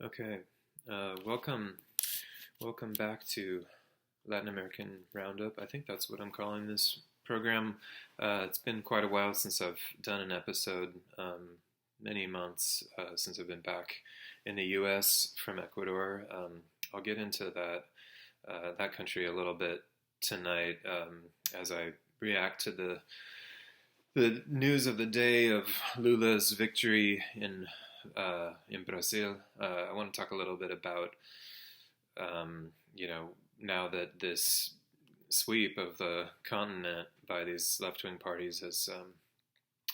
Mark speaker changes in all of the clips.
Speaker 1: Okay, welcome back to Latin American Roundup. I think that's what I'm calling this program. It's been quite a while since I've done an episode, many months since I've been back in the U.S. from Ecuador. I'll get into that country a little bit tonight as I react to the news of the day of Lula's victory in Brazil. I want to talk a little bit about, now that this sweep of the continent by these left-wing parties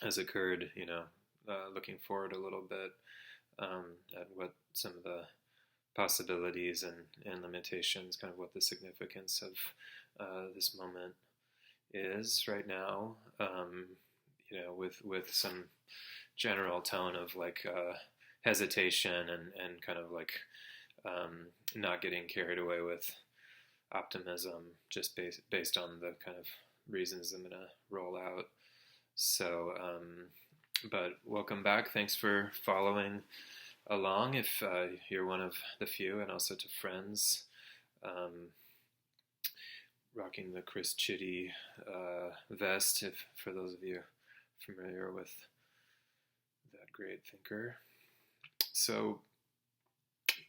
Speaker 1: has occurred. Looking forward a little bit at what some of the possibilities and limitations, kind of what the significance of this moment is right now. With some general tone of hesitation and kind of not getting carried away with optimism just based on the kind of reasons I'm going to roll out. So, but welcome back. Thanks for following along if you're one of the few, and also to friends. Rocking the Chris Chitty vest, if for those of you familiar with that great thinker. So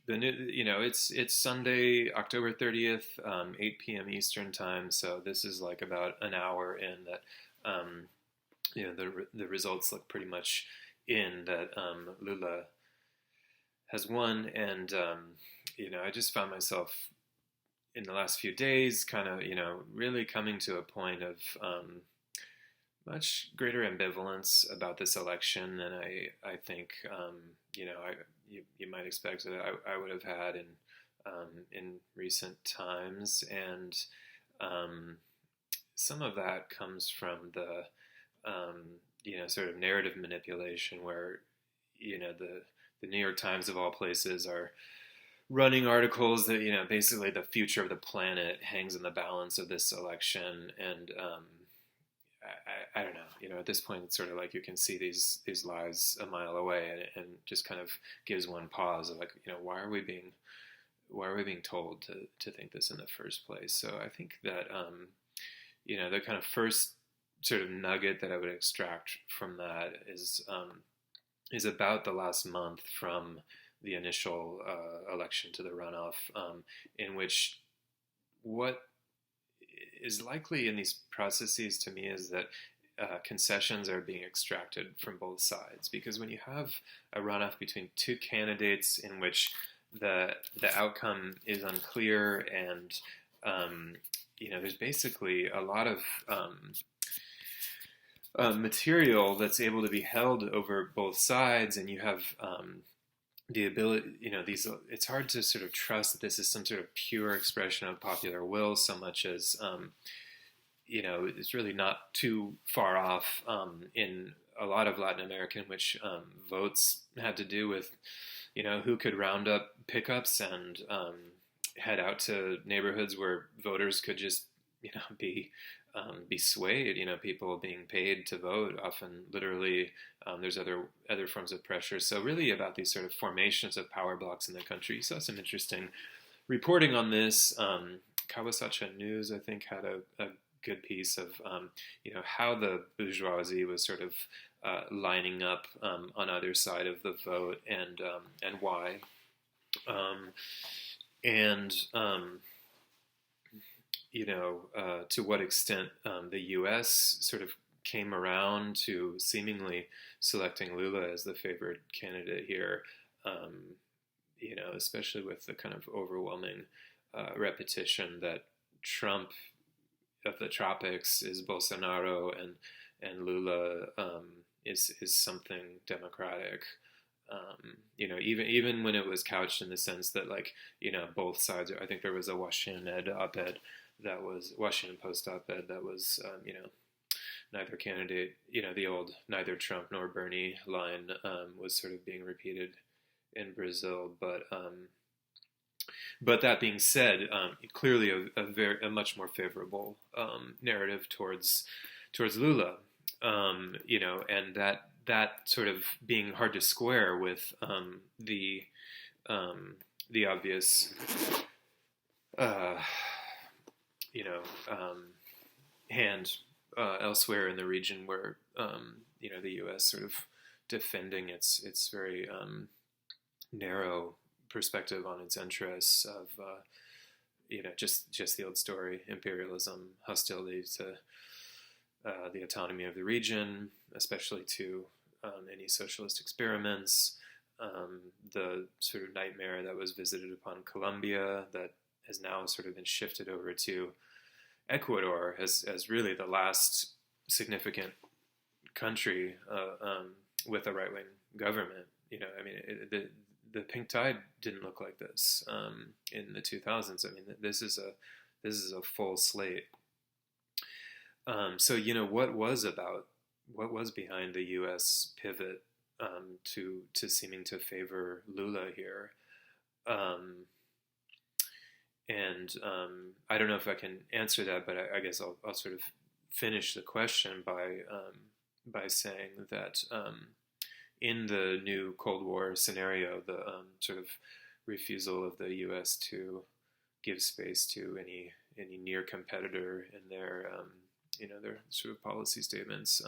Speaker 1: it's Sunday, October 30th, 8 p.m. Eastern time. So this is like about an hour in that, the results look pretty much in that Lula has won. And, I just found myself in the last few days kind of, really coming to a point of much greater ambivalence about this election than I think, you might expect that I would have had in recent times. And some of that comes from the, sort of narrative manipulation where, the New York Times of all places are running articles that, basically the future of the planet hangs in the balance of this election. And I don't know, at this point it's sort of like you can see these lies a mile away, and just kind of gives one pause of why are we being told to think this in the first place? So I think that, the kind of first sort of nugget that I would extract from that is about the last month from the initial election to the runoff, in which what is likely in these processes to me is that concessions are being extracted from both sides. Because when you have a runoff between two candidates in which the outcome is unclear and there's basically a lot of material that's able to be held over both sides, and you have the ability, it's hard to sort of trust that this is some sort of pure expression of popular will so much as, it's really not too far off in a lot of Latin America, in which votes had to do with, who could round up pickups and head out to neighborhoods where voters could just, be swayed, people being paid to vote, often literally. There's other forms of pressure. So really about these sort of formations of power blocks in the country. You saw some interesting reporting on this. Kawasacha News, I think, had a good piece of, how the bourgeoisie was sort of lining up on either side of the vote, and why. To what extent the U.S. sort of came around to seemingly selecting Lula as the favored candidate here, especially with the kind of overwhelming repetition that Trump of the tropics is Bolsonaro and Lula is something democratic. Even when it was couched in the sense that both sides. I think there was a Washington Post op-ed that was neither candidate, the old neither Trump nor Bernie line was sort of being repeated in Brazil, but that being said, clearly a much more favorable narrative towards Lula, and that that sort of being hard to square with the obvious, uh, you know, hand elsewhere in the region where you know, the U.S. sort of defending its very narrow perspective on its interests of you know, just the old story: imperialism, hostility to the autonomy of the region, especially to any socialist experiments. The sort of nightmare that was visited upon Colombia, that has now sort of been shifted over to Ecuador as really the last significant country with a right-wing government. You know, I mean, the pink tide didn't look like this in the 2000s. I mean, this is a full slate. So, you know, what was behind the U.S. pivot to seeming to favor Lula here? And I don't know if I can answer that, but I guess I'll sort of finish the question by saying that in the new Cold War scenario, the sort of refusal of the U.S. to give space to any near competitor in their you know, their sort of policy statements,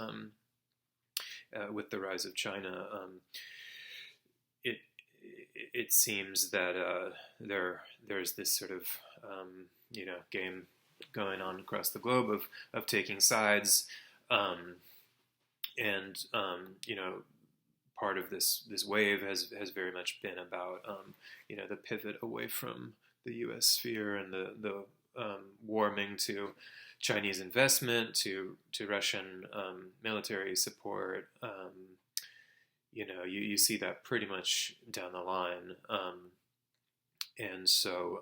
Speaker 1: with the rise of China, it seems that there's this sort of you know, game going on across the globe of taking sides, and you know, part of this wave has very much been about you know, the pivot away from the U.S. sphere and the warming to Chinese investment, to Russian military support. You know, you see that pretty much down the line, and so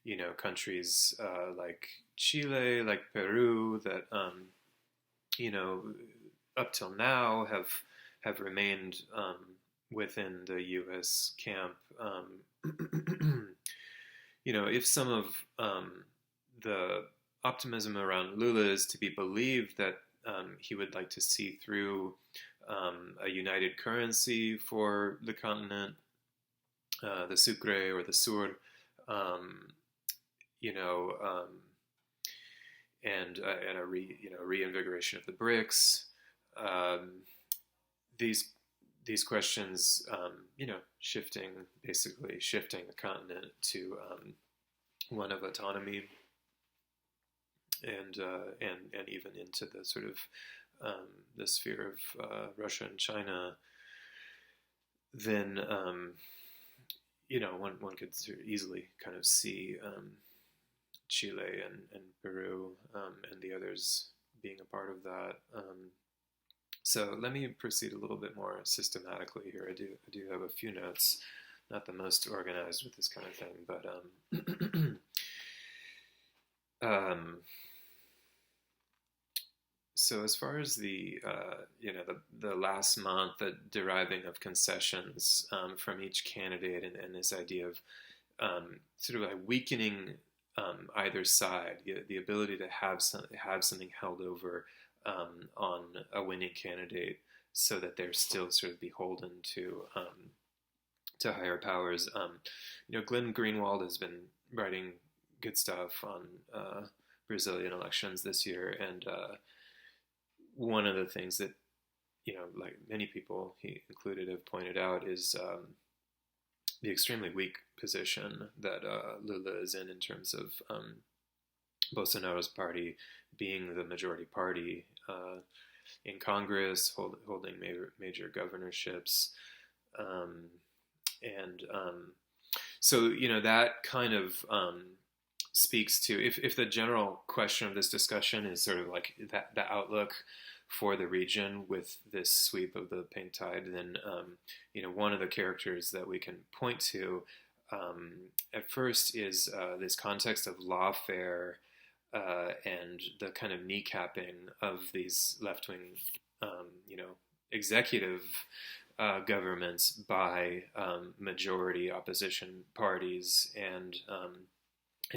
Speaker 1: you know, countries like Chile, like Peru, that you know, up till now have remained within the U.S. camp. You know, if some of the optimism around Lula is to be believed, that he would like to see through a united currency for the continent, the sucre or the sur, you know, and a reinvigoration of the BRICS. These questions, you know, basically shifting the continent to one of autonomy, and even into the sort of the sphere of Russia and China, then you know, one could easily kind of see Chile and Peru and the others being a part of that. So let me proceed a little bit more systematically here. I do have a few notes, not the most organized with this kind of thing, but so as far as the you know, the last month, the deriving of concessions from each candidate, and this idea of sort of like weakening either side, the ability to have something held over on a winning candidate, so that they're still sort of beholden to higher powers. You know, Glenn Greenwald has been writing good stuff on Brazilian elections this year, and one of the things that, you know, like many people, he included, have pointed out is the extremely weak position that Lula is in terms of Bolsonaro's party being the majority party in Congress, holding major governorships, and so, you know, that kind of speaks to, if the general question of this discussion is sort of like the outlook for the region with this sweep of the pink tide, then you know, one of the characters that we can point to at first is this context of lawfare and the kind of kneecapping of these left-wing, you know, executive governments by majority opposition parties, and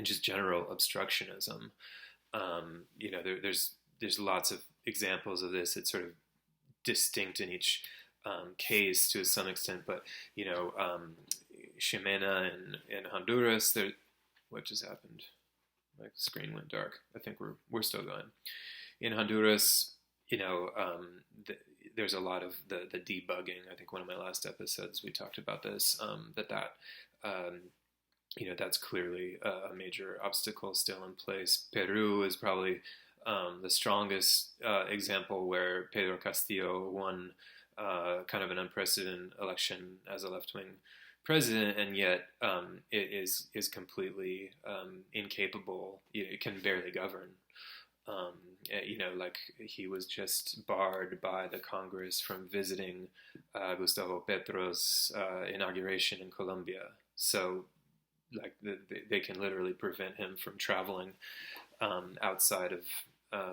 Speaker 1: just general obstructionism. You know, there's lots of examples of this. It sort of distinct in each case to some extent, but Ximena in Honduras, what just happened? My screen went dark. I think we're still going. In Honduras, there's a lot of the debugging. I think one of my last episodes we talked about this. That's clearly a major obstacle still in place. Peru is probably the strongest example, where Pedro Castillo won kind of an unprecedented election as a left-wing president, and yet it is completely incapable. It can barely govern. Like he was just barred by the Congress from visiting Gustavo Petro's inauguration in Colombia. So, like they can literally prevent him from traveling outside of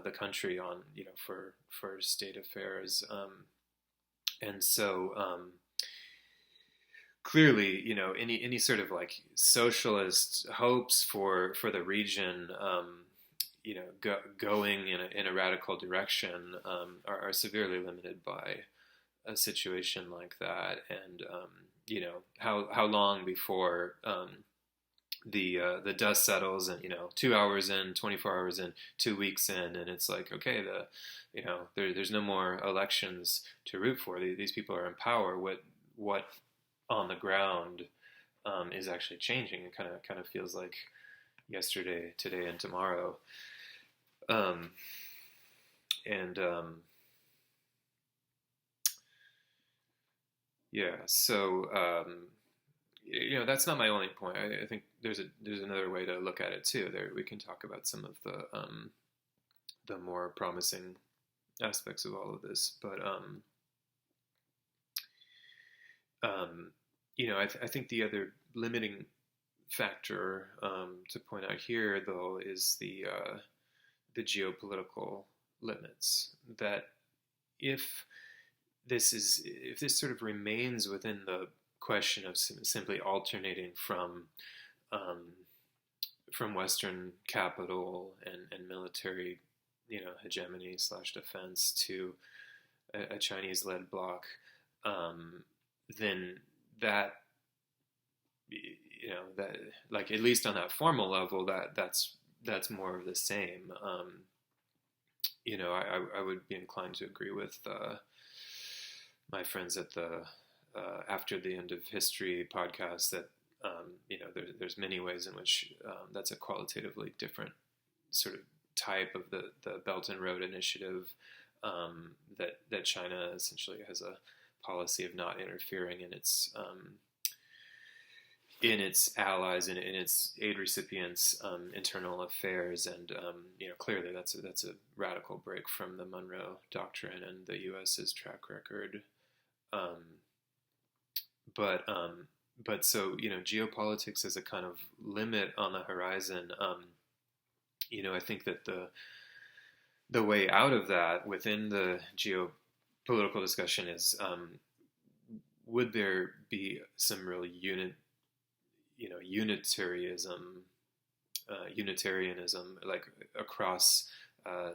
Speaker 1: the country on for state affairs, and so clearly any sort of like socialist hopes for the region going in a radical direction are severely limited by a situation like that, and how long before the dust settles, and 2 hours in, 24 hours in, 2 weeks in, and it's like, okay, there's no more elections to root for. These people are in power. What on the ground is actually changing? It kind of feels like yesterday, today, and tomorrow. So that's not my only point. I think there's another way to look at it too. There we can talk about some of the more promising aspects of all of this, but I think the other limiting factor to point out here, though, is the geopolitical limits. That if this sort of remains within the question of simply alternating from Western capital and military, hegemony / defense to a Chinese-led bloc, then that like, at least on that formal level, that's more of the same. I would be inclined to agree with my friends at the After the End of History podcast that there's many ways in which that's a qualitatively different sort of type of the Belt and Road Initiative, that China essentially has a policy of not interfering in its allies and in its aid recipients' internal affairs, and clearly that's a radical break from the Monroe Doctrine and the U.S.'s track record. But so geopolitics is a kind of limit on the horizon. I think that the way out of that within the geopolitical discussion is, would there be some real Unitarianism, like across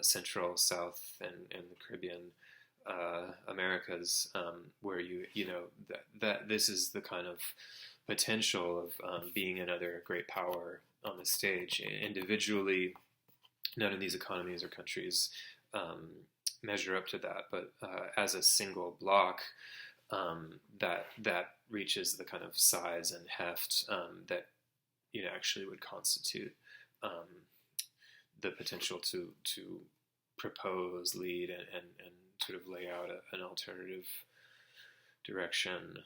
Speaker 1: Central, South, and the Caribbean Americas, where that this is the kind of potential of being another great power on the stage. Individually, none of these economies or countries measure up to that, but as a single bloc, that reaches the kind of size and heft that actually would constitute the potential to propose, lead, and sort of lay out an alternative direction.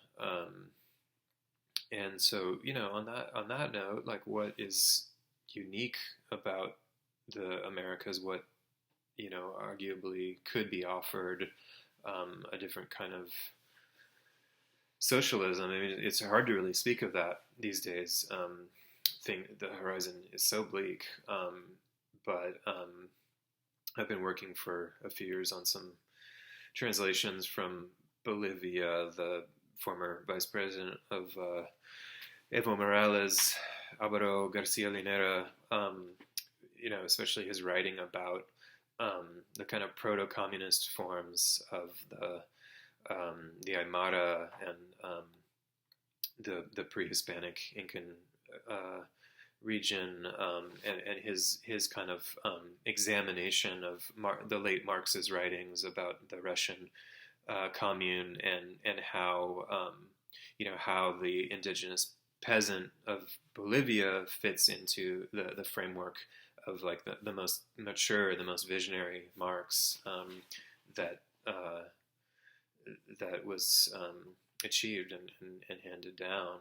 Speaker 1: And so on that note, like, what is unique about the Americas? What arguably could be offered a different kind of socialism. I mean, it's hard to really speak of that these days. The horizon is so bleak. But I've been working for a few years on some translations from Bolivia. The former vice president of Evo Morales, Alvaro Garcia Linera, especially his writing about the kind of proto-communist forms of the Aymara and the pre-Hispanic Incan region, and his kind of examination of the late Marx's writings about the Russian commune, and how how the indigenous peasant of Bolivia fits into the framework of like the most mature, the most visionary Marx that that was achieved and handed down,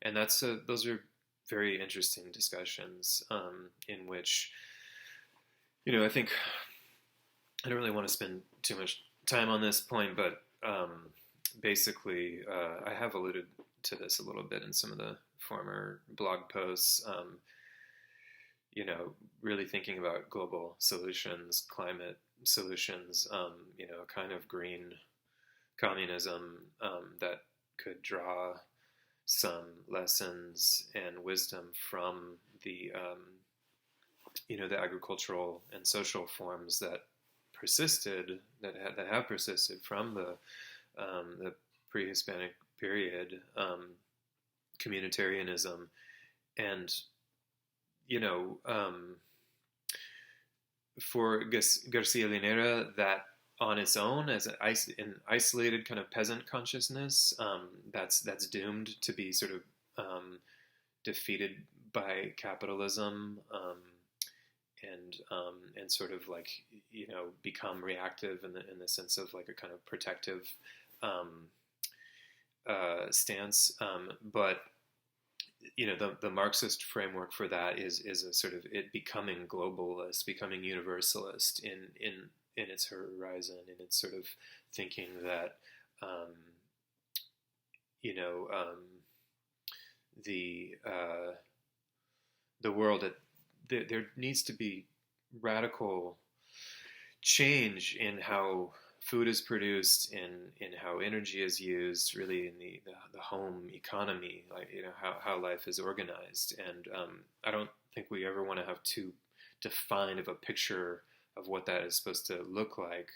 Speaker 1: and those are very interesting discussions in which I think I don't really want to spend too much time on this point, but basically I have alluded to this a little bit in some of the former blog posts. Really thinking about global solutions, climate solutions, a kind of green communism that could draw some lessons and wisdom from the the agricultural and social forms that persisted, that have persisted from the pre-Hispanic period, communitarianism, and for Garcia Linera, that on its own, as an isolated kind of peasant consciousness, that's doomed to be sort of defeated by capitalism, and sort of like become reactive in the sense of like a kind of protective stance, but the Marxist framework for that is a sort of it becoming globalist, becoming universalist in its horizon, in its sort of thinking that the world, there needs to be radical change in how food is produced, in how energy is used, really in the home economy, like how life is organized. And I don't think we ever want to have too defined of a picture of what that is supposed to look like.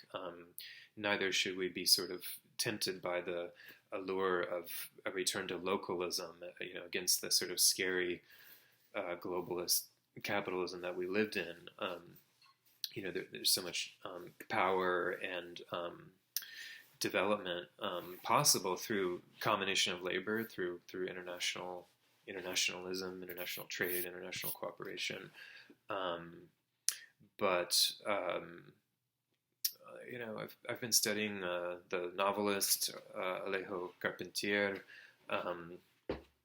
Speaker 1: Neither should we be sort of tempted by the allure of a return to localism, against the sort of scary globalist capitalism that we lived in. There's so much power and development possible through combination of labor, through internationalism, international trade, international cooperation. But I've been studying the novelist Alejo Carpentier.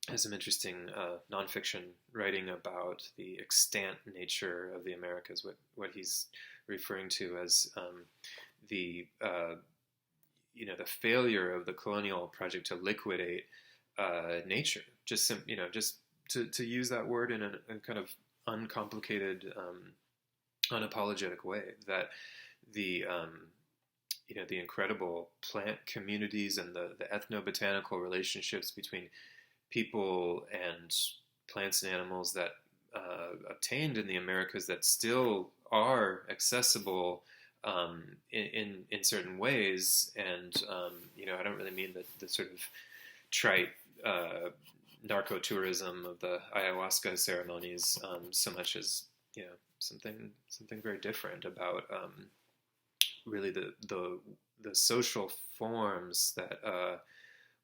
Speaker 1: Has some interesting nonfiction writing about the extant nature of the Americas, what he's referring to as the failure of the colonial project to liquidate nature. Just to use that word in a kind of uncomplicated, unapologetic way. That the incredible plant communities and the ethnobotanical relationships between people and plants and animals that obtained in the Americas, that still are accessible in certain ways. And I don't really mean the sort of trite narco-tourism of the ayahuasca ceremonies so much as something very different about really the social forms that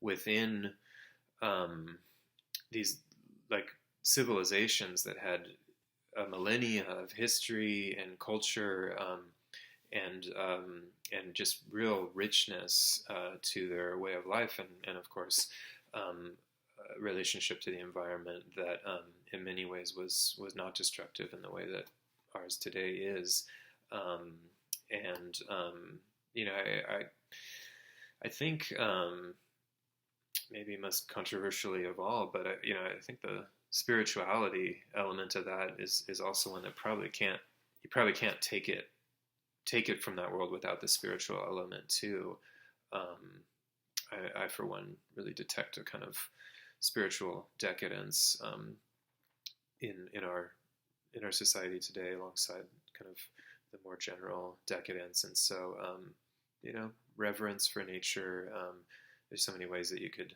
Speaker 1: within these like civilizations that had a millennia of history and culture, and just real richness to their way of life, and of course relationship to the environment that in many ways was not destructive in the way that ours today is. I think maybe most controversially of all, but I think the spirituality element of that is also one that you probably can't take it from that world without the spiritual element too. I for one really detect a kind of spiritual decadence in our society today, alongside kind of the more general decadence. And so, reverence for nature. There's so many ways that you could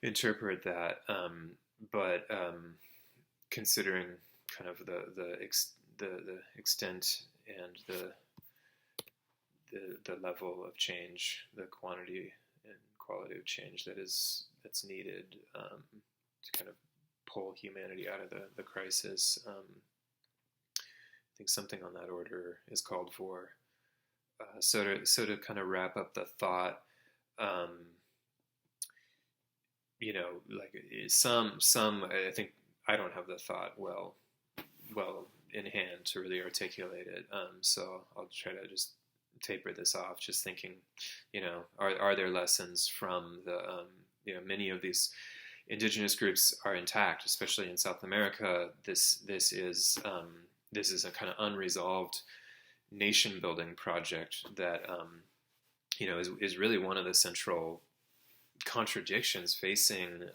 Speaker 1: interpret that, but considering kind of the extent and the level of change, the quantity and quality of change that's needed to kind of pull humanity out of the crisis. I think something on that order is called for. So to kind of wrap up the thought, like some I think I don't have the thought well in hand to really articulate it. So I'll try to just taper this off, just thinking, are there lessons from the many of these indigenous groups are intact, especially in South America. This is a kind of unresolved nation building project that is really one of the central contradictions facing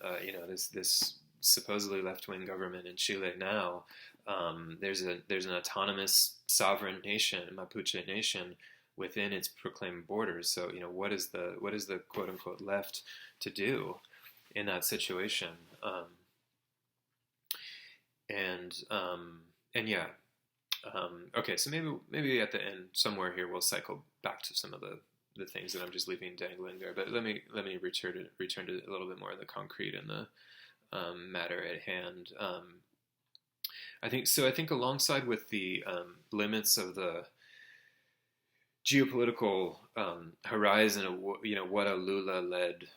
Speaker 1: this supposedly left-wing government in Chile now. There's an autonomous sovereign nation, Mapuche nation, within its proclaimed borders. So what is the quote unquote left to do in that situation? Okay, so maybe at the end somewhere here we'll cycle back to some of the things that I'm just leaving dangling there. But let me return to a little bit more of the concrete and the matter at hand. I think alongside with the limits of the geopolitical horizon of what a Lula-led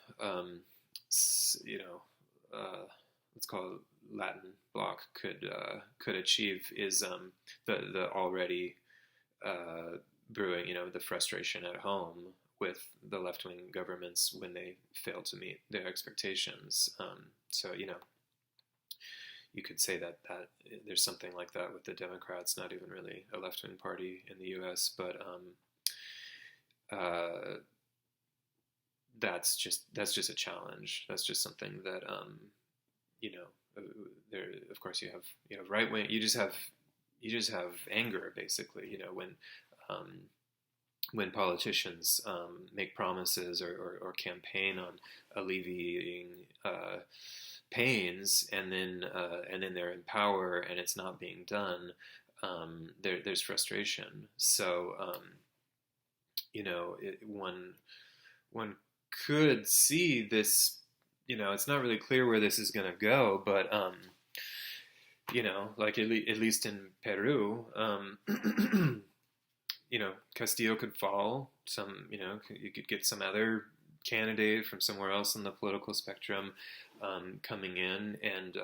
Speaker 1: let's call it Latin bloc could achieve is the already brewing, the frustration at home with the left-wing governments when they fail to meet their expectations. You could say that there's something like that with the Democrats, not even really a left-wing party in the U.S., but that's just a challenge. That's just something that there. Of course, you have right wing. You just have anger, basically. When politicians make promises or campaign on alleviating pains, and then they're in power and it's not being done, there's frustration. So one could see this. It's not really clear where this is going to go, but like at least in Peru, Castillo could fall. You could get some other candidate from somewhere else in the political spectrum coming in, and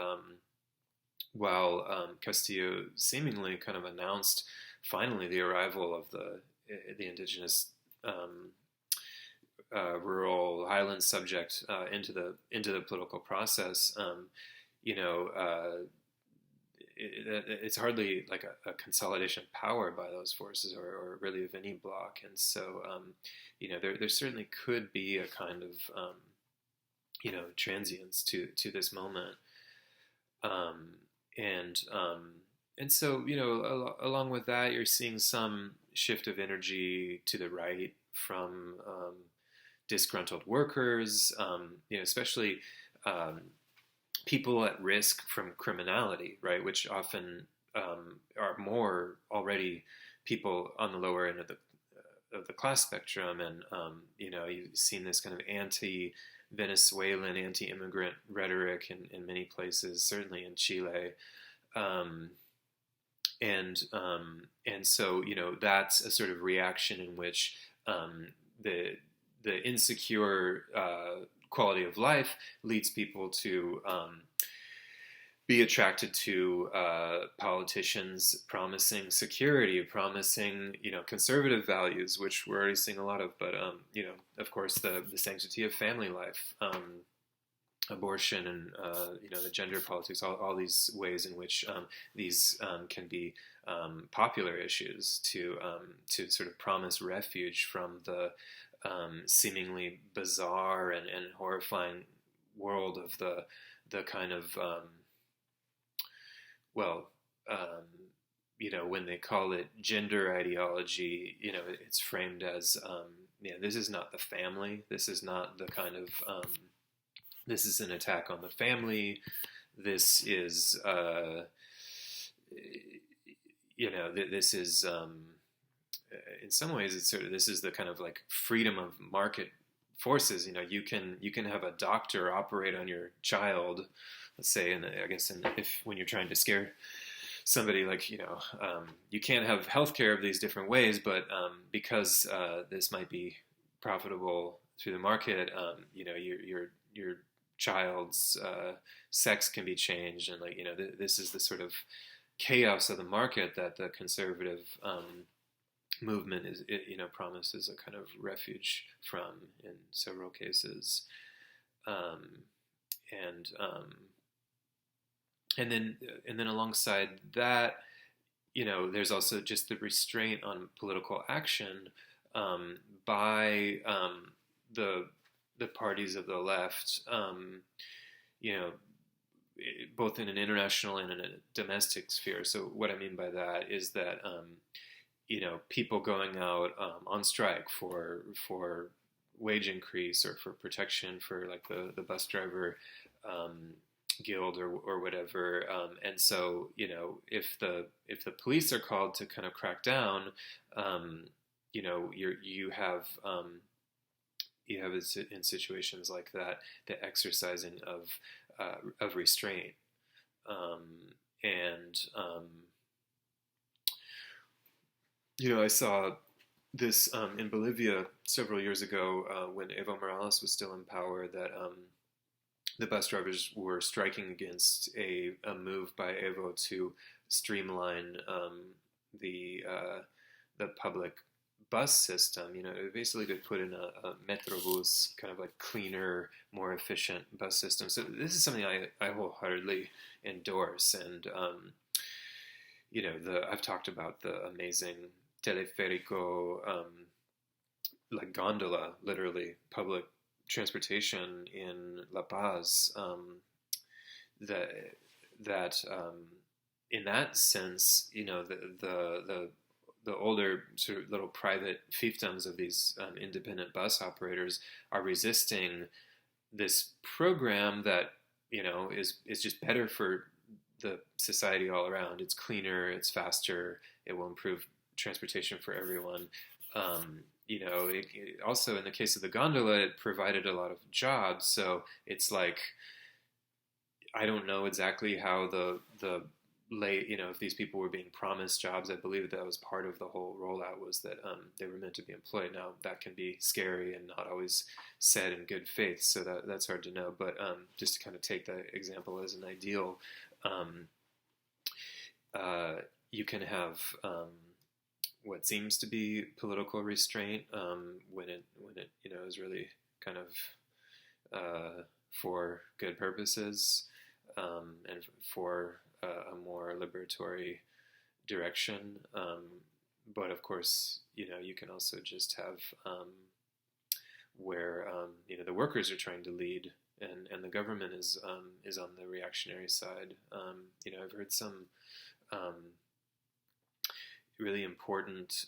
Speaker 1: while Castillo seemingly kind of announced finally the arrival of the indigenous rural highland subject into the political process, it's hardly like a consolidation of power by those forces, or really of any bloc. And so, there certainly could be a kind of, transience to this moment. And so, along with that, you're seeing some shift of energy to the right from disgruntled workers, especially people at risk from criminality, right? Which often are more already people on the lower end of the class spectrum, and you've seen this kind of anti-Venezuelan, anti-immigrant rhetoric in many places, certainly in Chile, and so that's a sort of reaction in which the insecure quality of life leads people to be attracted to politicians promising security, promising conservative values, which we're already seeing a lot of. But of course, the sanctity of family life, abortion, and the gender politics, all these ways in which these can be popular issues to sort of promise refuge from the seemingly bizarre and horrifying world of the kind of when they call it gender ideology, it's framed as, this is not the family. This is not the kind of, this is an attack on the family. This is, this is, in some ways, it's sort of, this is the kind of like freedom of market forces. You can have a doctor operate on your child, let's say, and I guess if when you're trying to scare somebody, like you can't have healthcare of these different ways, but because this might be profitable through the market, your child's sex can be changed, and this is the sort of chaos of the market that the conservative movement promises a kind of refuge from in several cases, and then alongside that, there's also just the restraint on political action by the parties of the left, both in an international and in a domestic sphere. So what I mean by that is that people going out on strike for wage increase or for protection for like the bus driver guild or whatever, and so if the police are called to kind of crack down, you have in situations like that the exercising of restraint, I saw this in Bolivia several years ago when Evo Morales was still in power, that the bus drivers were striking against a move by Evo to streamline the public bus system. Basically to put in a Metrobus, kind of like cleaner, more efficient bus system. So this is something I wholeheartedly endorse. And I've talked about the amazing teleférico, like gondola, literally public transportation in La Paz, that in that sense, the older sort of little private fiefdoms of these independent bus operators are resisting this program that is just better for the society all around. It's cleaner, it's faster, it will improve transportation for everyone. Also in the case of the gondola, it provided a lot of jobs. So it's like, I don't know exactly how the if these people were being promised jobs. I believe that was part of the whole rollout, was that they were meant to be employed. Now that can be scary and not always said in good faith, so that's hard to know. But just to kind of take that example as an ideal, you can have what seems to be political restraint when it is really kind of for good purposes, and for a more liberatory direction. But of course, you can also just have where the workers are trying to lead, and the government is on the reactionary side. I've heard some really important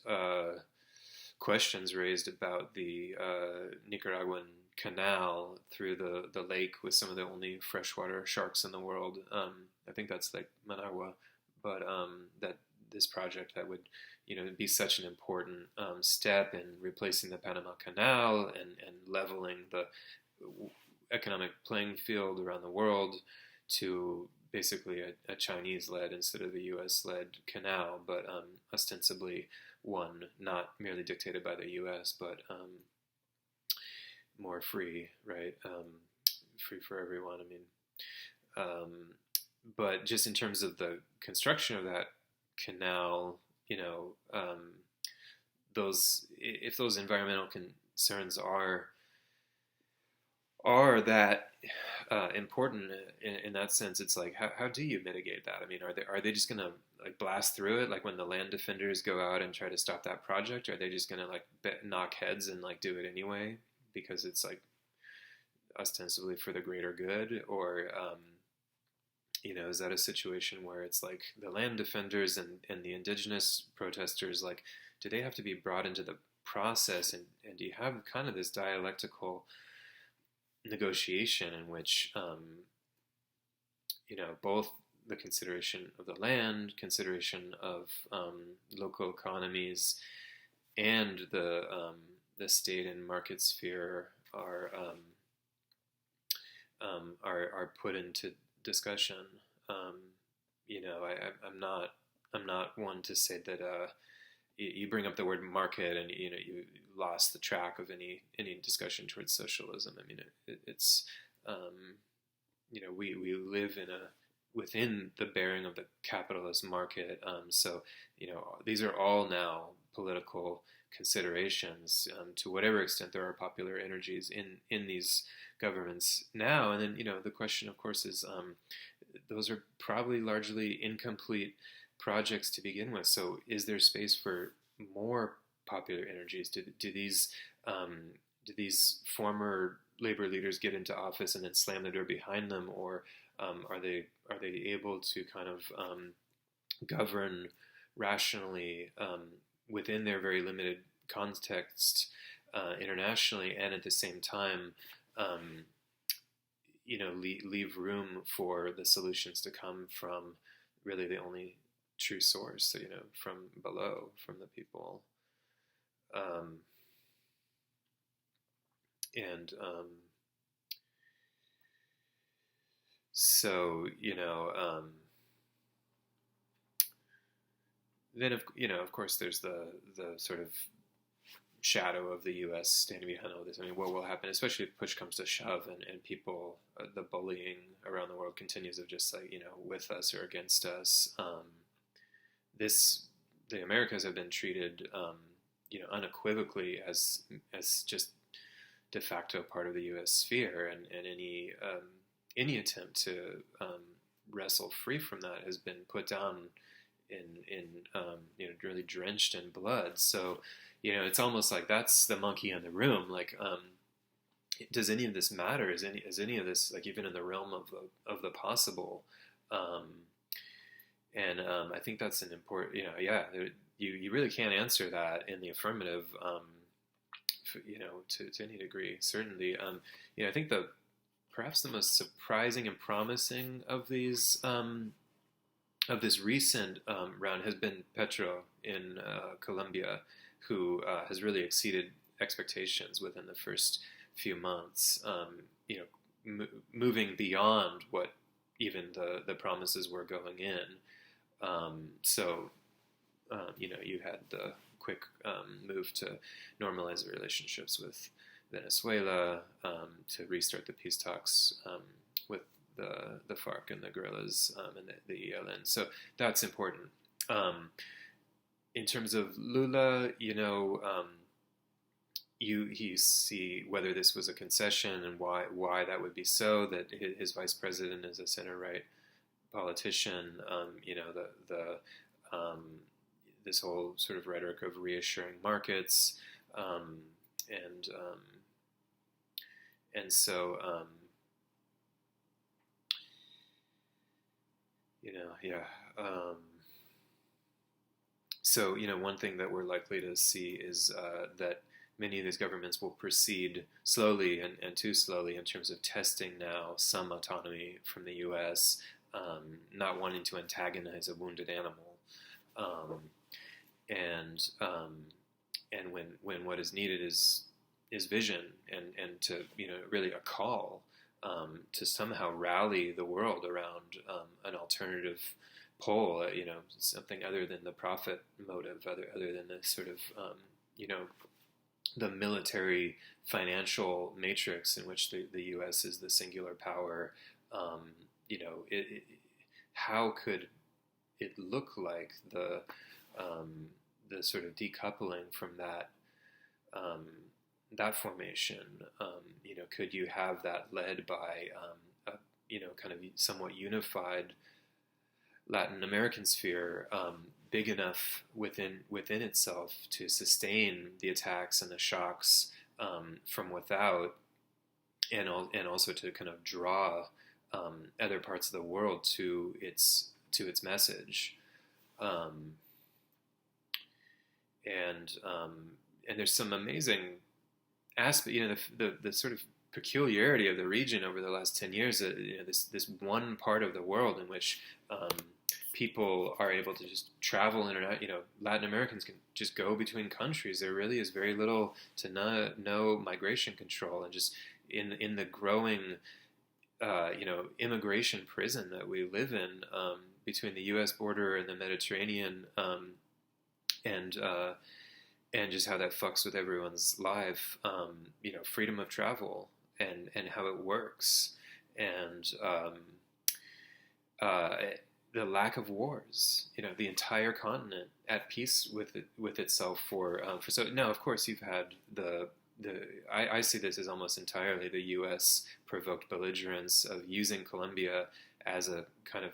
Speaker 1: questions raised about the Nicaraguan canal through the lake with some of the only freshwater sharks in the world. I think that's like Managua, but that this project that would be such an important step in replacing the Panama Canal and leveling the economic playing field around the world to basically a Chinese-led instead of a U.S.-led canal, but ostensibly one not merely dictated by the U.S., but more free, right? Free for everyone. I mean, but just in terms of the construction of that canal, if those environmental concerns are that important in that sense, it's like, how do you mitigate that? I mean, are they just gonna like blast through it, like when the land defenders go out and try to stop that project? Or are they just gonna like knock heads and like do it anyway because it's like ostensibly for the greater good? Or is that a situation where it's like the land defenders and the indigenous protesters, like, do they have to be brought into the process? And do you have kind of this dialectical negotiation in which, both the consideration of the land, consideration of local economies, and the state and market sphere are put into discussion. I'm not one to say that you bring up the word market and you lost the track of any discussion towards socialism. I mean, it's we live within the bearing of the capitalist market. So these are all now political considerations, to whatever extent there are popular energies in these governments now. And then the question, of course, is those are probably largely incomplete projects to begin with. So is there space for more popular energies? Do these former labor leaders get into office and then slam the door behind them, or are they able to kind of govern rationally within their very limited context internationally, and at the same time leave room for the solutions to come from really the only true source, so from below, from the people. So then of course there's the sort of shadow of the U.S. standing behind all this. I mean, what will happen, especially if push comes to shove, and people, the bullying around the world continues of just like with us or against us. The Americas have been treated unequivocally as just de facto part of the U.S. sphere, and any attempt to wrestle free from that has been put down in really drenched in blood. So it's almost like that's the monkey in the room. Like, does any of this matter? Is any of this, like, even in the realm of the possible? I think that's an important. You really can't answer that in the affirmative. To any degree, certainly. I think perhaps the most surprising and promising of these of this recent round has been Petro in Colombia, who has really exceeded expectations within the first few months. Moving beyond what even the promises were going in. You had the quick move to normalize the relationships with Venezuela, to restart the peace talks with the FARC and the guerrillas and the ELN. So that's important. In terms of Lula, you see whether this was a concession and why that would be so, that his vice president is a center-right politician. This whole sort of rhetoric of reassuring markets, So one thing that we're likely to see is that many of these governments will proceed slowly and too slowly in terms of testing now some autonomy from the U.S., not wanting to antagonize a wounded animal, and when what is needed is vision and to really a call to somehow rally the world around an alternative pole, something other than the profit motive, other than the sort of the military financial matrix in which the U.S. is the singular power. How could it look like the sort of decoupling from that formation? Could you have that led by a kind of somewhat unified Latin American sphere, big enough within itself to sustain the attacks and the shocks from without, and also to kind of draw other parts of the world to its message, um, and there's some amazing aspect. The sort of peculiarity of the region over the last 10 years. This one part of the world in which people are able to just travel Latin Americans can just go between countries. There really is very little to no migration control, and just in the growing immigration prison that we live in, between the U.S. border and the Mediterranean, and just how that fucks with everyone's life. Freedom of travel and how it works, and the lack of wars. The entire continent at peace with itself for so now. Of course, you've had I see this as almost entirely the U.S. provoked belligerence of using Colombia as a kind of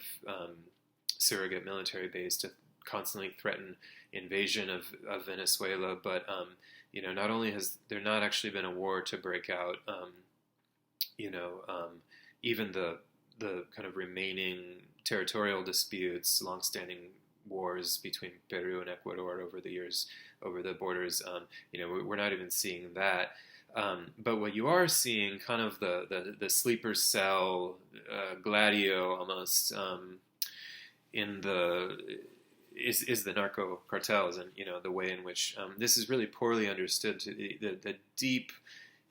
Speaker 1: surrogate military base to constantly threaten invasion of Venezuela. But not only has there not actually been a war to break out, even the kind of remaining territorial disputes, longstanding wars between Peru and Ecuador over the years, over the borders, we're not even seeing that. But what you are seeing, kind of the sleeper cell, gladio almost, in is the narco cartels, and the way in which this is really poorly understood, to the deep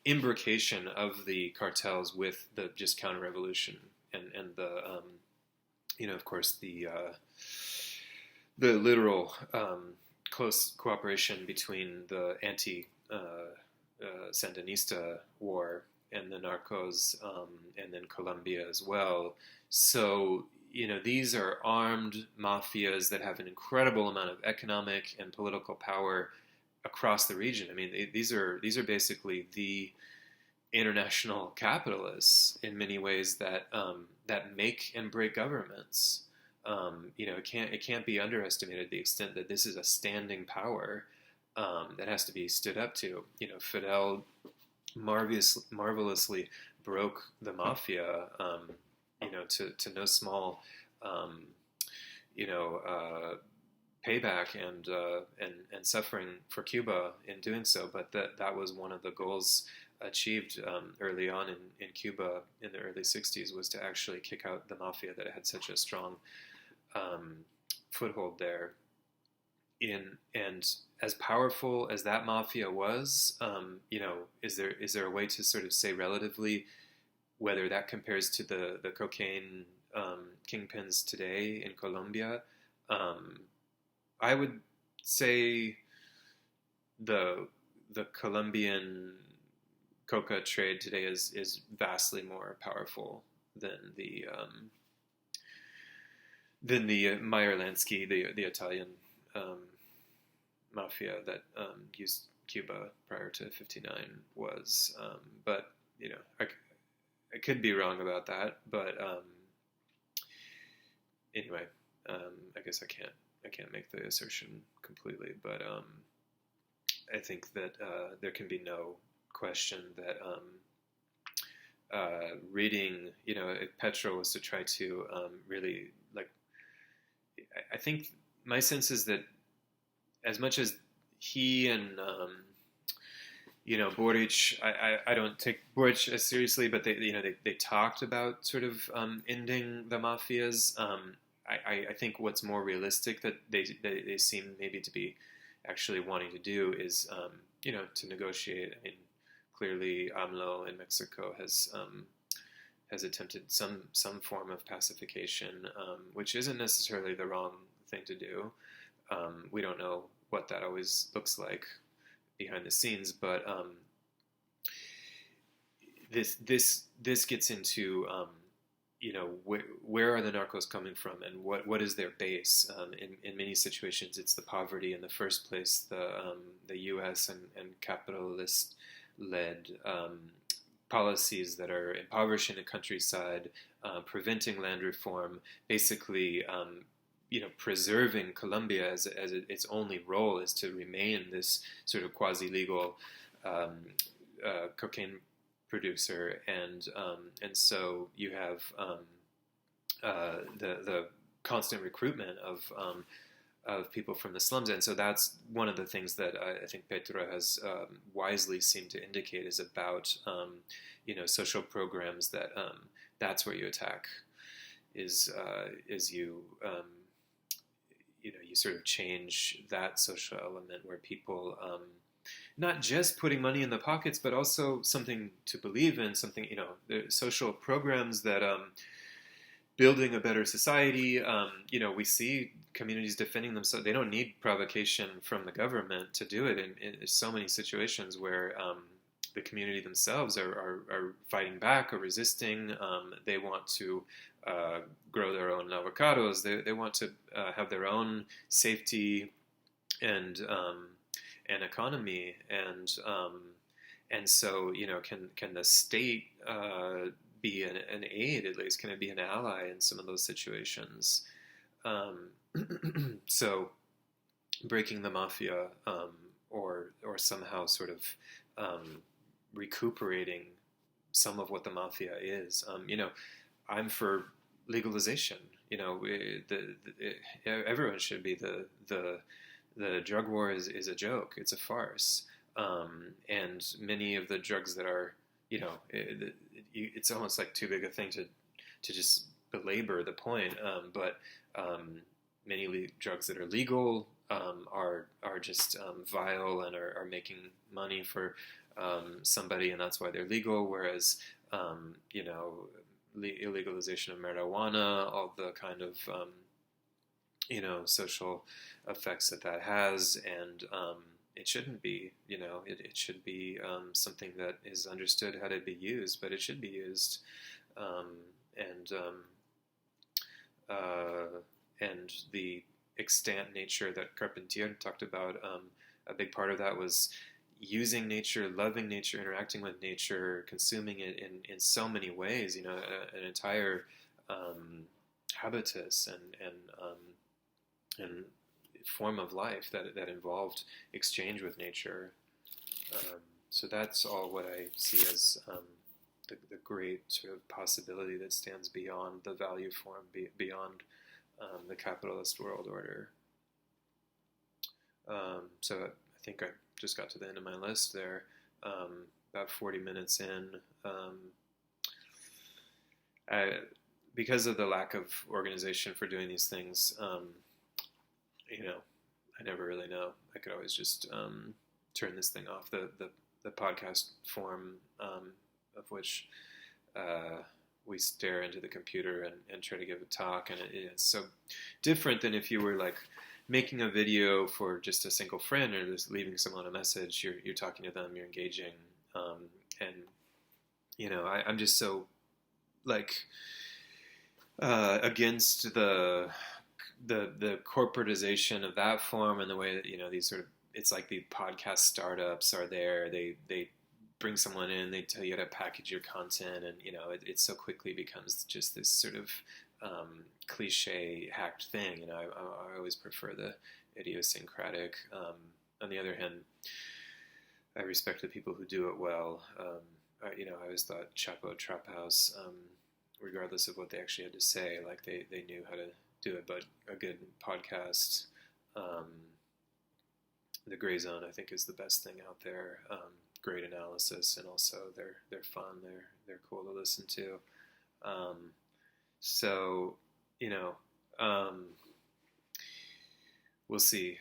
Speaker 1: imbrication of the cartels with the just counter-revolution and the of course the literal close cooperation between the anti-Sandinista war and the narcos, and then Colombia as well. So these are armed mafias that have an incredible amount of economic and political power across the region. I mean, these are basically the international capitalists in many ways that make and break governments. It can't be underestimated the extent that this is a standing power that has to be stood up to. Fidel marvelously broke the mafia, to no small, payback and suffering for Cuba in doing so. But that was one of the goals achieved early on in Cuba in the early 60s, was to actually kick out the mafia that had such a strong foothold there. And as powerful as that mafia was, is there a way to sort of say relatively whether that compares to the cocaine kingpins today in Colombia? I would say the Colombian coca trade today is vastly more powerful than the Meyer Lansky, the Italian mafia that used Cuba prior to '59 was. But I could be wrong about that. But anyway, I guess I can't make the assertion completely. But I think that there can be no question that reading, if Petro was to try to really, like, I think my sense is that as much as he and Boric, I don't take Boric as seriously, but they talked about sort of ending the mafias. I think what's more realistic that they seem maybe to be actually wanting to do is to negotiate. I mean, clearly AMLO in Mexico has attempted some form of pacification, which isn't necessarily the wrong thing to do. We don't know what that always looks like behind the scenes, but this gets into where are the narcos coming from, and what is their base? In many situations, it's the poverty in the first place, the U.S. and capitalist-led policies that are impoverishing the countryside, preventing land reform, basically preserving Colombia as its only role is to remain this sort of quasi-legal cocaine producer, and so you have the constant recruitment of people from the slums, and so that's one of the things that I think Petra has wisely seemed to indicate is about social programs that that's where you attack is you you sort of change that social element where people not just putting money in the pockets, but also something to believe in, something, the social programs that building a better society. We see communities defending themselves. They don't need provocation from the government to do it. In so many situations where the community themselves are fighting back or resisting. They want to grow their own avocados. They want to have their own safety and economy, and so can the state be an aid, at least? Can it be an ally in some of those situations? So breaking the mafia, or somehow sort of recuperating some of what the mafia is. I'm for legalization. Everyone should be. The drug war is a joke. It's a farce. And many of the drugs that are, it's almost like too big a thing to just belabor the point. But many drugs that are legal are just vile and are making money for somebody, and that's why they're legal. Whereas, illegalization of marijuana, all the kind of social effects that has, and it shouldn't be. It should be something that is understood how to be used, but it should be used, and the extant nature that Carpentier talked about. A big part of that was using nature, loving nature, interacting with nature, consuming it in so many ways. An entire habitus and form of life that involved exchange with nature. So that's all what I see as the great sort of possibility that stands beyond the value form, beyond the capitalist world order. So I think I just got to the end of my list there, about 40 minutes in. Because of the lack of organization for doing these things, I never really know. I could always just turn this thing off. The podcast form, of which we stare into the computer and try to give a talk, and it's so different than if you were like making a video for just a single friend or just leaving someone a message. You're talking to them, you're engaging, and I'm just so like against the corporatization of that form, and the way that these sort of, it's like the podcast startups are there. They bring someone in, they tell you how to package your content, and it so quickly becomes just this sort of cliche hacked thing. I always prefer the idiosyncratic. On the other hand, I respect the people who do it well. I always thought Chapo Trap House, regardless of what they actually had to say, like they knew how to do it. But a good podcast, The Gray Zone, I think, is the best thing out there. Great analysis, and also they're fun. They're cool to listen to. So we'll see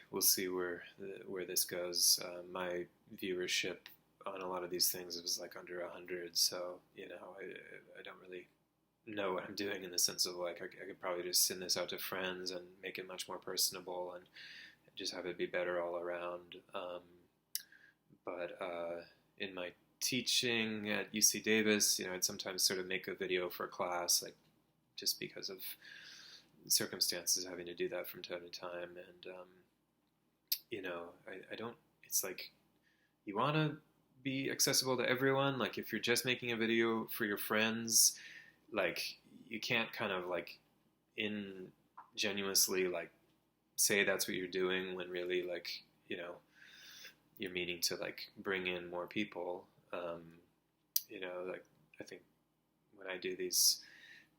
Speaker 1: where this goes. My viewership on a lot of these things was like under 100. So I don't really know what I'm doing, in the sense of like I could probably just send this out to friends and make it much more personable and just have it be better all around. But in my teaching at UC Davis, I'd sometimes sort of make a video for a class, like just because of circumstances having to do that from time to time. And I don't. It's like you want to be accessible to everyone. Like if you're just making a video for your friends, like you can't kind of like ingenuously like say that's what you're doing when really like you're meaning to like bring in more people. like I think when I do these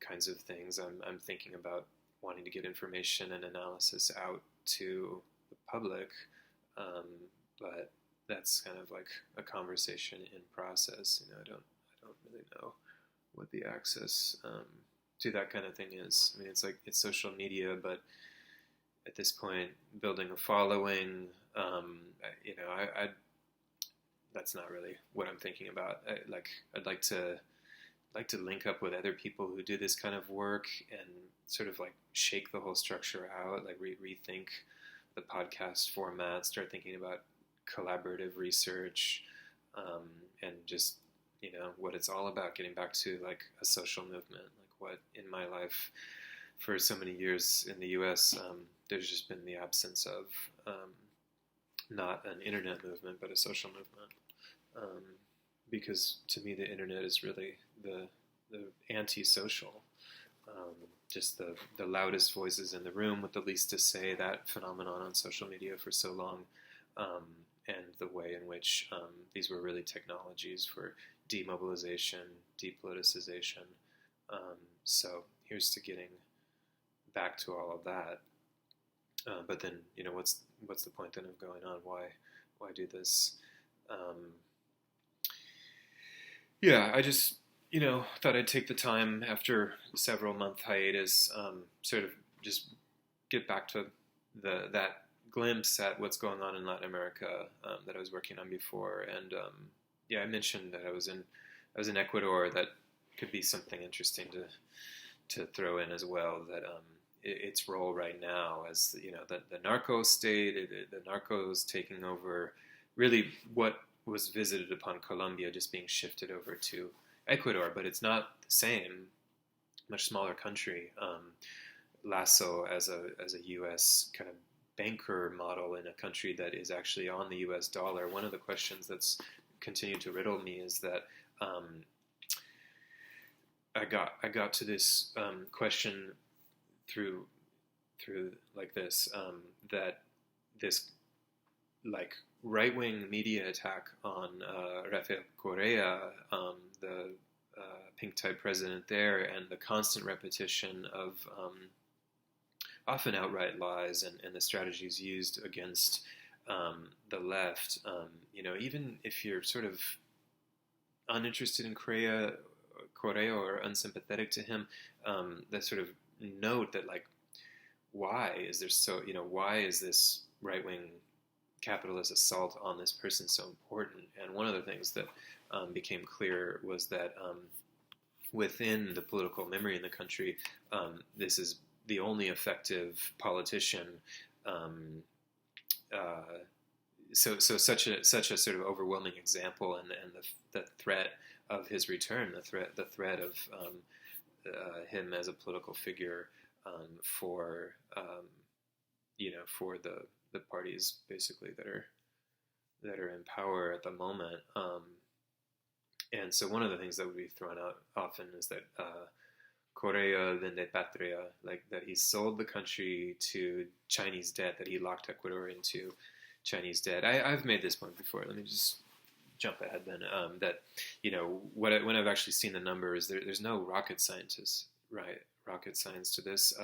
Speaker 1: kinds of things, I'm thinking about wanting to get information and analysis out to the public, but that's kind of like a conversation in process. I don't really know what the access to that kind of thing is. I mean, it's social media, but at this point, building a following, I that's not really what I'm thinking about. I'd like to link up with other people who do this kind of work and sort of like shake the whole structure out, like rethink the podcast format, start thinking about collaborative research, and just what it's all about, getting back to like a social movement. Like what in my life for so many years in the U.S. There's just been the absence of not an internet movement but a social movement, because to me the internet is really the anti-social, just the loudest voices in the room with the least to say, that phenomenon on social media for so long, and the way in which these were really technologies for demobilization, depoliticization. So here's to getting back to all of that. But then, what's the point then of going on? Why do this? I just, thought I'd take the time after several month hiatus, sort of just get back to that glimpse at what's going on in Latin America that I was working on before. And I mentioned that I was in Ecuador. That could be something interesting to throw in as well. That its role right now as the narco state, the narcos taking over, really what was visited upon Colombia just being shifted over to Ecuador, but it's not the same. Much smaller country. Lasso as a U.S. kind of banker model in a country that is actually on the U.S. dollar. One of the questions that's continued to riddle me is that I got to this question through like this, that this like right-wing media attack on Rafael Correa, the pink-tie president there, and the constant repetition of often outright lies and the strategies used against the left. Even if you're sort of uninterested in Correa or unsympathetic to him, that sort of note that like, why is this right-wing capitalist assault on this person so important? And one of the things that became clear was that within the political memory in the country, this is the only effective politician. So such a sort of overwhelming example, and the threat of his return, the threat of him as a political figure for the parties basically that are in power at the moment. And so one of the things that would be thrown out often is that Correa vende patria, like that he sold the country to Chinese debt, that he locked Ecuador into Chinese debt. I've made this point before. Let me just jump ahead then. That when I've actually seen the numbers, there's no rocket science to this.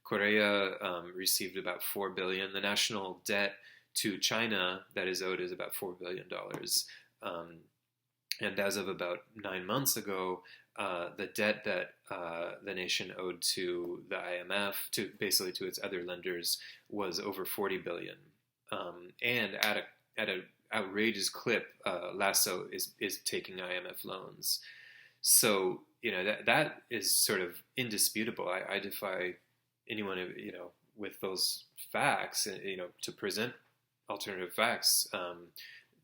Speaker 1: Correa received about $4 billion. The national debt to China that is owed is about $4 billion. And as of about 9 months ago, the debt that the nation owed to the IMF, to its other lenders, was over $40 billion. And at an outrageous clip, Lasso is taking IMF loans. So that is sort of indisputable. I defy anyone with those facts, to present alternative facts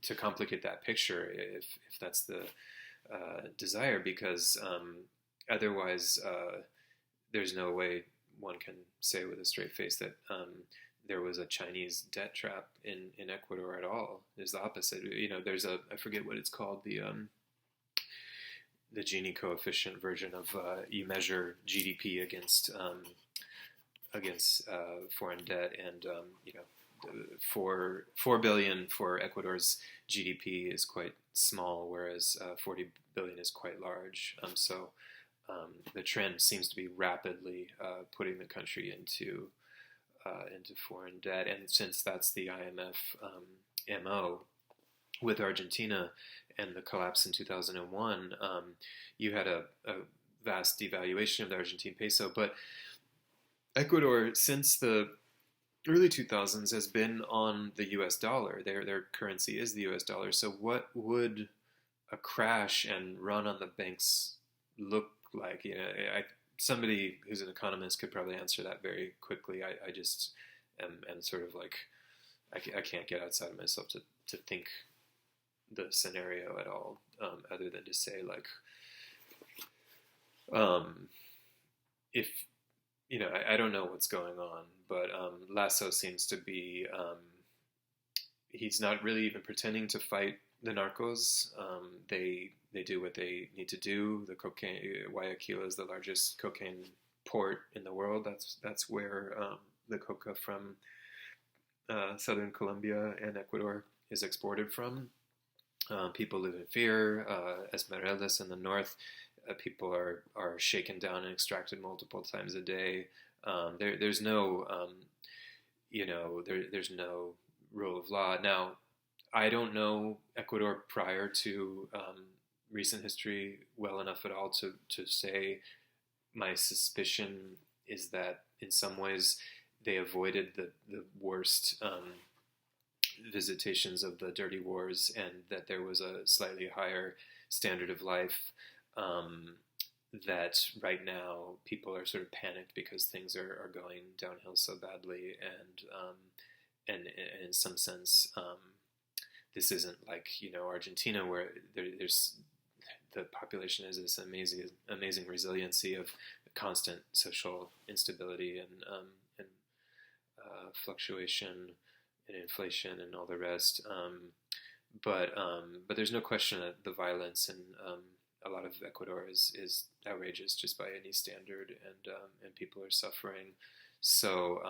Speaker 1: to complicate that picture, if that's the desire, because otherwise there's no way one can say with a straight face that there was a Chinese debt trap in Ecuador at all. There's the opposite. There's I forget what it's called, the Gini coefficient version of you measure GDP against foreign debt, and 4 billion for Ecuador's GDP is quite small, whereas 40 billion is quite large. The trend seems to be rapidly putting the country into foreign debt, and since that's the IMF MO with Argentina and the collapse in 2001, you had a vast devaluation of the Argentine peso. But Ecuador, since the early 2000s, has been on the US dollar. Their currency is the US dollar. So what would a crash and run on the banks look like? Somebody who's an economist could probably answer that very quickly. I just am sort of like, I can't get outside of myself to think the scenario at all, other than to say, like, if, I don't know what's going on, but Lasso seems to be, he's not really even pretending to fight the narcos. They do what they need to do. The cocaine, Guayaquil is the largest cocaine port in the world. That's where the coca from southern Colombia and Ecuador is exported from. People live in fear. Esmeraldas in the north, people are shaken down and extracted multiple times a day. There's no, there's no rule of law. Now, I don't know Ecuador prior to recent history well enough at all to say. My suspicion is that in some ways they avoided the worst visitations of the dirty wars, and that there was a slightly higher standard of life. That right now people are sort of panicked because things are going downhill so badly, and in some sense, this isn't like Argentina, where there's the population has this amazing resiliency of constant social instability and fluctuation and inflation and all the rest. But there's no question that the violence in a lot of Ecuador is outrageous just by any standard, and people are suffering. So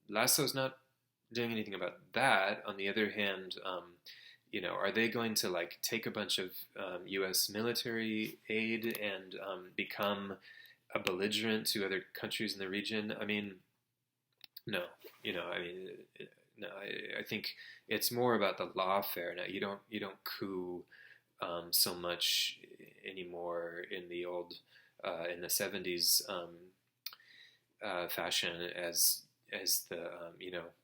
Speaker 1: Lasso's not doing anything about that. On the other hand, are they going to like take a bunch of U.S. military aid and become a belligerent to other countries in the region? I mean, no. No. I think it's more about the lawfare. Now, you don't coup so much anymore in the old in the 70s fashion as the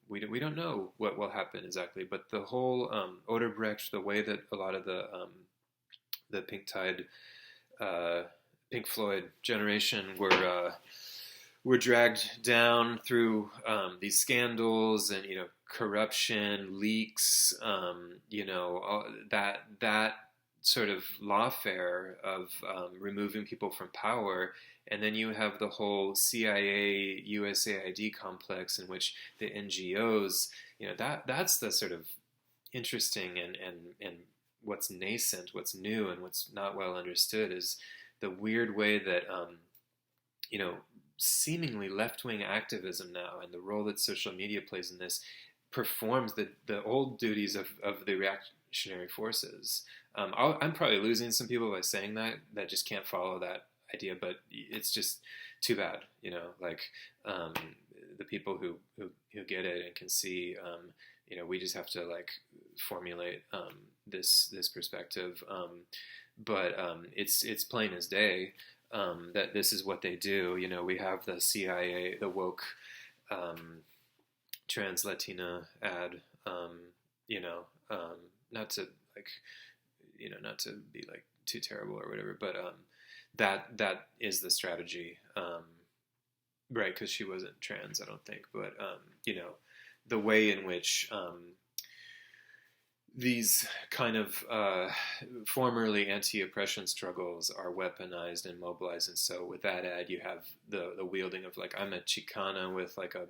Speaker 1: we don't know what will happen exactly, but the whole Odebrecht, the way that a lot of the Pink Floyd generation were dragged down through these scandals and corruption, leaks, all that sort of lawfare of removing people from power. And then you have the whole CIA, USAID complex in which the NGOs, that's the sort of interesting and what's nascent, what's new, and what's not well understood is the weird way that, seemingly left-wing activism now and the role that social media plays in this performs the old duties of the reactionary forces. I'm probably losing some people by saying that just can't follow that idea, but it's just too bad, the people who get it and can see, we just have to like formulate this perspective, but it's plain as day that this is what they do. We have the CIA, the woke trans Latina ad, not to not to be like too terrible or whatever, but that is the strategy, right? Because she wasn't trans, I don't think, but the way in which these kind of formerly anti-oppression struggles are weaponized and mobilized, and so with that ad, you have the wielding of like, I'm a Chicana with like a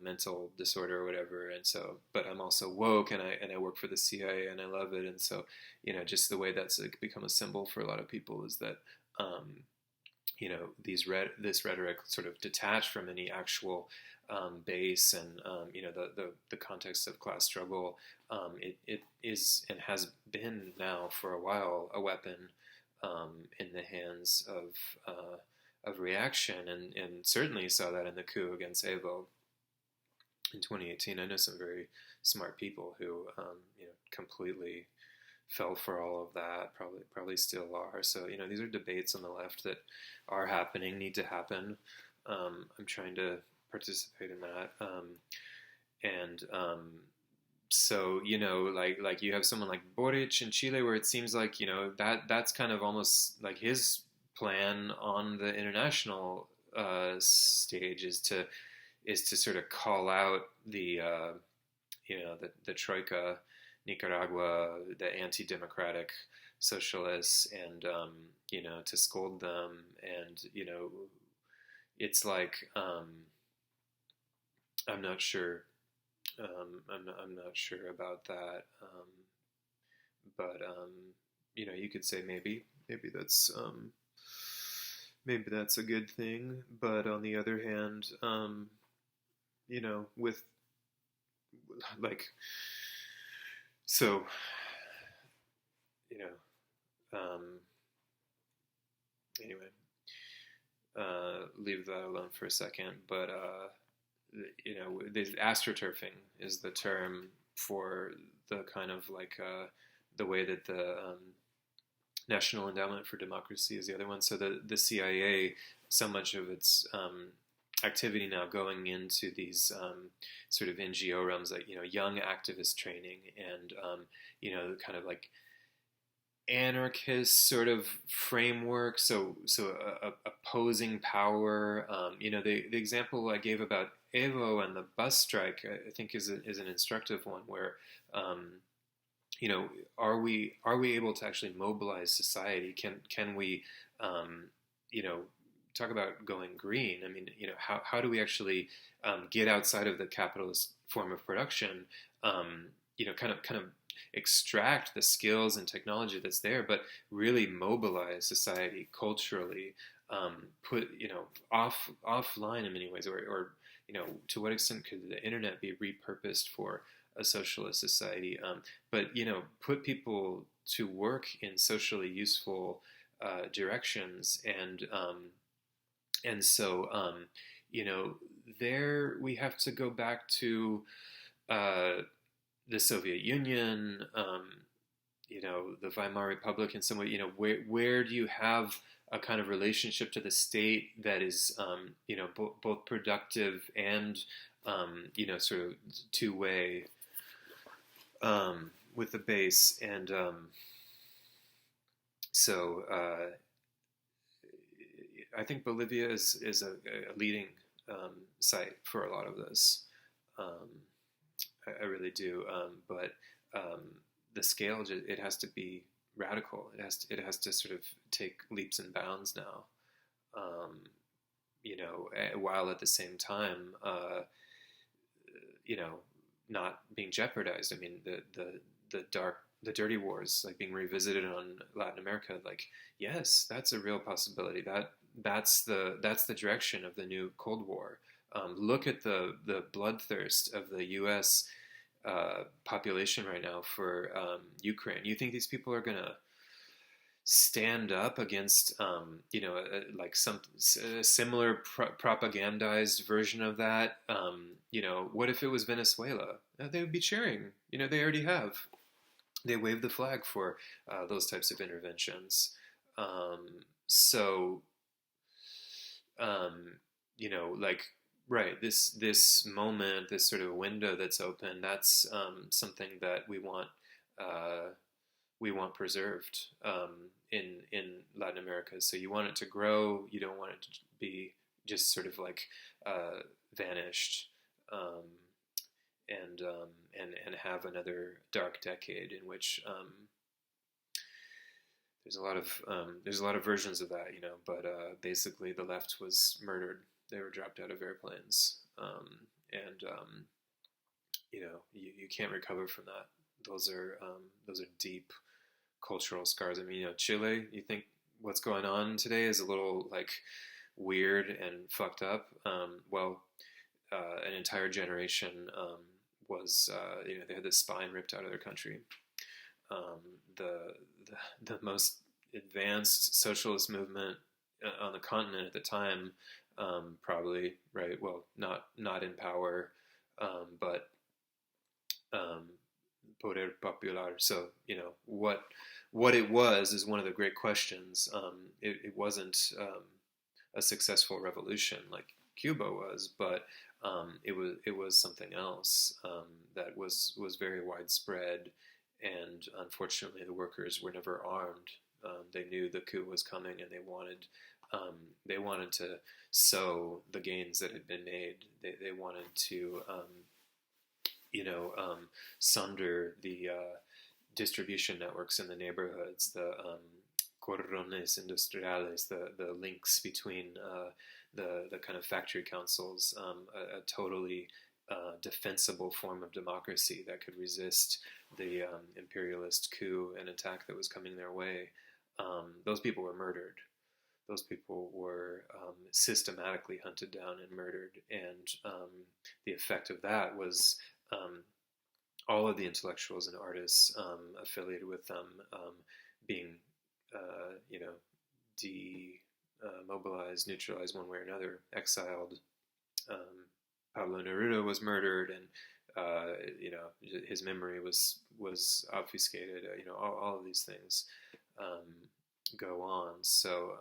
Speaker 1: mental disorder or whatever, and so, but I'm also woke, and I work for the CIA, and I love it, and so just the way that's like become a symbol for a lot of people is that this rhetoric sort of detached from any actual base and the context of class struggle, it is and has been now for a while a weapon in the hands of reaction, and certainly saw that in the coup against Evo in 2018. I know some very smart people who completely fell for all of that, probably still are. So these are debates on the left that are happening, need to happen. I'm trying to participate in that, and so like you have someone like Boric in Chile, where it seems like that's kind of almost like his plan on the international stage is to sort of call out the troika, Nicaragua, the anti-democratic socialists, and to scold them, and it's like I'm not sure. I'm not sure about that, but you could say maybe that's a good thing. But on the other hand, with like so, anyway, leave that alone for a second. But the astroturfing is the term for the kind of like the way that the National Endowment for Democracy is the other one. So the CIA, so much of its activity now going into these sort of NGO realms, like young activist training, and kind of like anarchist sort of framework. So opposing power. The example I gave about Evo and the bus strike, I think is an instructive one, where are we able to actually mobilize society? Can we talk about going green? I mean, how do we actually get outside of the capitalist form of production? Kind of extract the skills and technology that's there, but really mobilize society culturally, put offline in many ways, or to what extent could the internet be repurposed for a socialist society? But put people to work in socially useful directions, and so there we have to go back to the Soviet Union, the Weimar Republic in some way. Where do you have a kind of relationship to the state that is both productive and sort of two-way with the base, and so I think Bolivia is a leading site for a lot of this. I really do, but the scale, it has to be radical. It has to sort of take leaps and bounds now, while at the same time, not being jeopardized. I mean, the dirty wars, like being revisited on Latin America, like, yes, that's a real possibility. That's the direction of the new Cold War. Look at the bloodthirst of the U.S. Population right now for Ukraine. You think these people are going to stand up against, like some similar propagandized version of that? What if it was Venezuela? They would be cheering. They already have. They wave the flag for those types of interventions. Like, right, this moment, this sort of window that's open, that's something that we want preserved in Latin America. So you want it to grow. You don't want it to be just sort of like vanished, and have another dark decade in which there's a lot of versions of that, but basically the left was murdered. They were dropped out of airplanes, and you can't recover from that. Those are deep cultural scars. I mean, Chile. You think what's going on today is a little like weird and fucked up. Well, an entire generation was they had the spine ripped out of their country. Um, the, the most advanced socialist movement on the continent at the time, probably, right? Well, not in power, but um, poder popular. So what it was is one of the great questions. It wasn't a successful revolution like Cuba was, but it was something else that was very widespread, and unfortunately, the workers were never armed. They knew the coup was coming, and they wanted to sow the gains that had been made. They wanted to sunder the distribution networks in the neighborhoods, the cordones industriales, the links between the kind of factory councils, a totally defensible form of democracy that could resist the imperialist coup and attack that was coming their way. Those people were murdered. Those people were systematically hunted down and murdered, and the effect of that was all of the intellectuals and artists affiliated with them being, demobilized, neutralized one way or another, exiled. Pablo Neruda was murdered, and his memory was obfuscated. All of these things go on. So,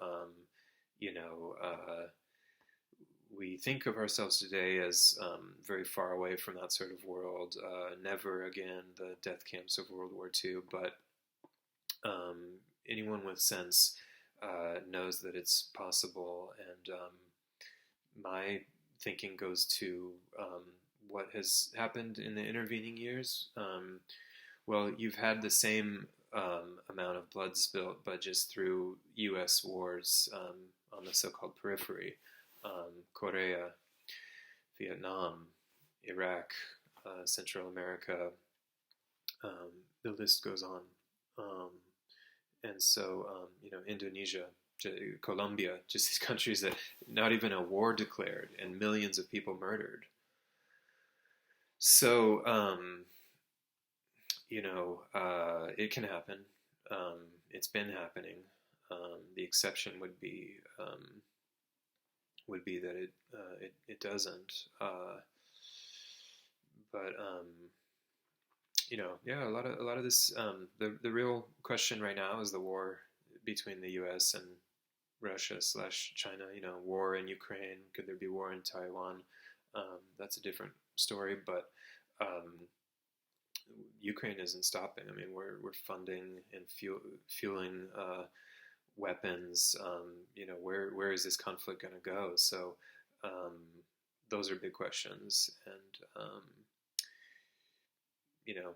Speaker 1: we think of ourselves today as very far away from that sort of world. Never again the death camps of World War II, but anyone with sense knows that it's possible. And my thinking goes to what has happened in the intervening years. Well, you've had the same amount of blood spilt, but just through U.S. wars on the so-called periphery. Korea, Vietnam, Iraq, Central America, the list goes on. And so, Indonesia, Colombia, just these countries that not even a war declared and millions of people murdered. So, it can happen. It's been happening. The exception would be that it doesn't. But a lot of this. The real question right now is the war between the U.S. and Russia / China. War in Ukraine. Could there be war in Taiwan? That's a different story. But Ukraine isn't stopping. I mean, we're funding and fueling weapons. Where is this conflict going to go? So those are big questions, and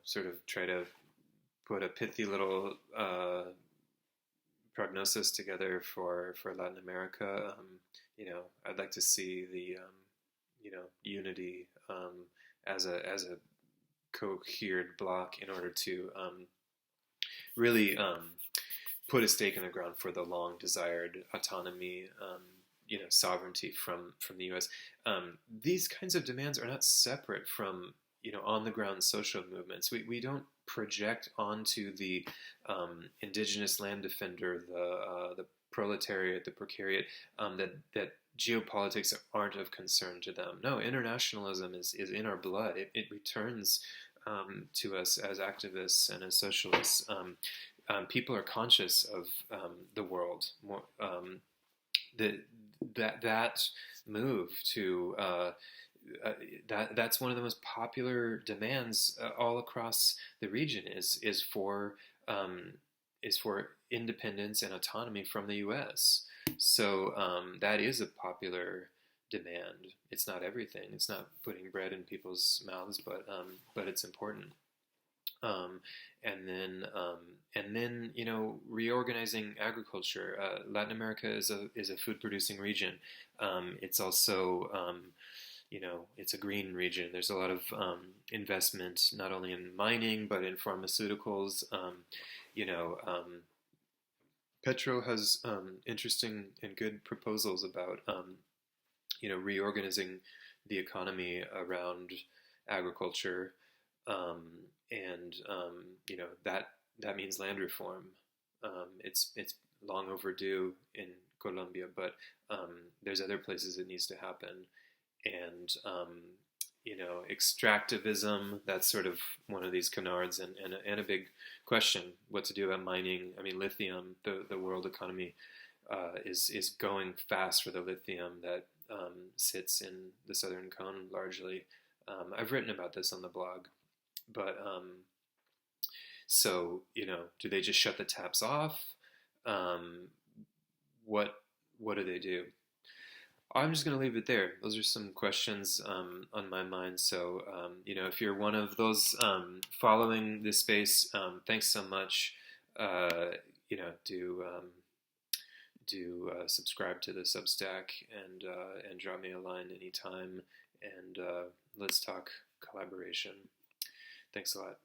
Speaker 1: sort of try to put a pithy little prognosis together for Latin America. I'd like to see the unity as a coherent bloc in order to really put a stake in the ground for the long desired autonomy, sovereignty from the U.S. These kinds of demands are not separate from on the ground social movements. We don't project onto the indigenous land defender, the proletariat, the precariat, that geopolitics aren't of concern to them. No, internationalism is in our blood. It returns to us as activists and as socialists. People are conscious of the world. More, that move to that's one of the most popular demands all across the region is for independence and autonomy from the U.S. So that is a popular demand. It's not everything. It's not putting bread in people's mouths, but it's important. And then reorganizing agriculture. Latin America is a food producing region. It's also it's a green region. There's a lot of investment not only in mining but in pharmaceuticals. Petro has interesting and good proposals about reorganizing the economy around agriculture, and that means land reform. It's long overdue in Colombia, but there's other places it needs to happen, and extractivism, that's sort of one of these canards, and a big question: what to do about mining. I mean, lithium. The world economy is going fast for the lithium that sits in the southern cone largely. I've written about this on the blog, but so do they just shut the taps off? What do they do? I'm just going to leave it there. Those are some questions on my mind. So, if you're one of those following this space, thanks so much. Do subscribe to the Substack and drop me a line anytime. And let's talk collaboration. Thanks a lot.